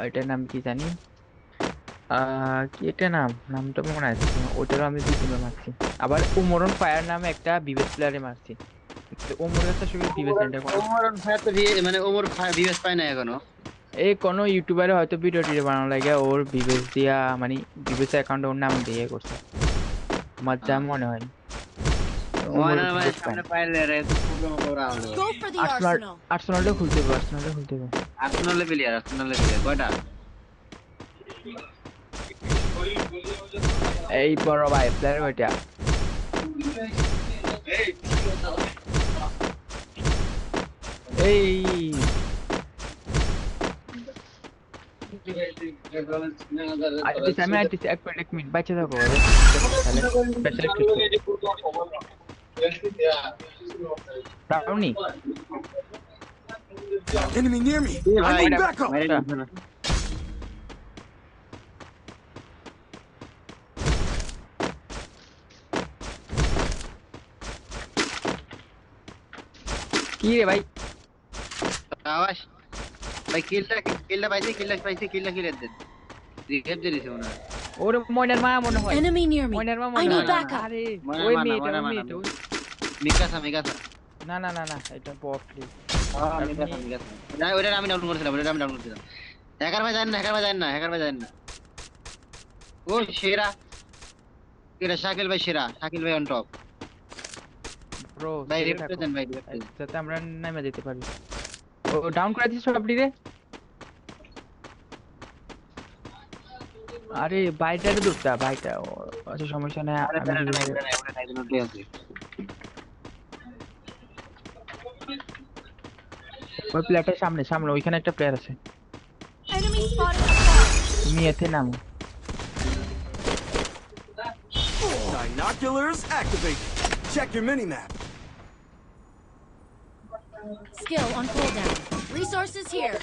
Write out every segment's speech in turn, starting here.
এটার নাম কি জানি। কি একটা নামটা মনে আছে না, ওটারও আমি 2 3 বার মারছি। আবার ওমরন ফায়ার নামে একটা বিবেস প্লেয়ারে মারছি। কিন্তু ওমর কাছে আসলে বিবেস এটা কোনো, ওমর ভাই তো মানে ওমর ভিউয়ার্স পায় না এখনো। এই কোনো ইউটিউবারে হয়তো ভিডিও টিডিও বানানো লাগে ওর বিবেস দিয়া, মানে বিবেস অ্যাকাউন্ট ওর নাম দিয়ে করছে, আমার যা হ্যাঁ, মনে হয়। ওমর ময়নার ভাই বিবেস পায় সামনে না। পাইলে রে প্রবলেম হবে ওরা হলো। Go for the Arsenal, arsenal. আর্সেনালটা খুলতে হবে, আর্সেনালটা খুলতে হবে। আর্সেনাল প্লেয়ার কয়টা? এই বড় ভাই প্লেয়ার ওইটা। এই আইতেছি আমি, আইতেছি 1 মিনিট বাঁচে থাকো ভাই। তাহলে স্পেশাল ঠিক করবো। Brownie Enemy near me. A I ভাই need ওইটা backup. মেরে ওটা। দিছে না। কি রে ভাই? আওয়াজ ভাই, কিলটা পাইছি কিলের দেন। রিহেব দিয়ে দিছে মনে হয়। ওর ময়নার মা মনে হয়, Enemy near me. ময়নার মা I মনে need হয়। ময়নার backup. আরে ময়নার ওই মানা মেয়েটা, ময়নার ওই মানা মেয়েটা মিকাসা। না না না না, এটা বট রে। হ্যাঁ আপনি মিকাসা। ওইটা আমি ডাউন করেছিলাম। হ্যাকার ভাই জানেন না। ও সেরা, এরা শাকিল ভাই সেরা, শাকিল ভাই অন টপ। ব্রো ভাই সেরে রিপ্লে থাকো দেন, ভাই রিপ্লে দেন। যাতে আমরা নামে যেতে পারি। ও ডাউন করে দিচ্ছ আপনি রে। আরে বাইটারে দূরটা বাইটা আচ্ছা সমস্যা নাই, আরে আমি প্যারা ধীরে নাই, ধীরে। প্যারা নাই, ওটা নাই, নোটে আছে। ওই প্লেয়ারটার সামনে সামনে ওইখানে একটা প্লেয়ার আছে। Enemy spotted above. তুমি এতে নামো। Binoculars activated. Check your minimap. Skill on cooldown. Resources here.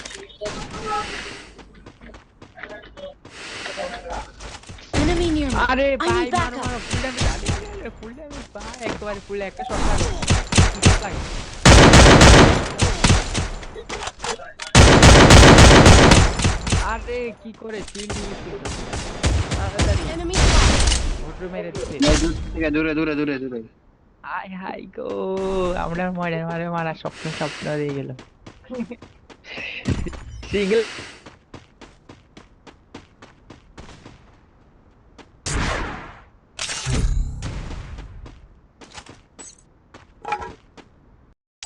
Enemy near me. আরে I ভাই need মারো backup. মারো ফুল ড্যামেজ, ফুল ড্যামেজ ভাই, একবারে ফুল একটা শট মারো। লাগে। আরে কি করে চিল ইউজ করতেছে তাড়াতাড়ি, Enemy spotted. মোটর মেরে দিছে। ভাই দূর থেকে দূরে। আয় হাই গো, আমরা মরে মারে মারা স্বপ্ন স্বপ্ন দিয়ে গেল। সিঙ্গেল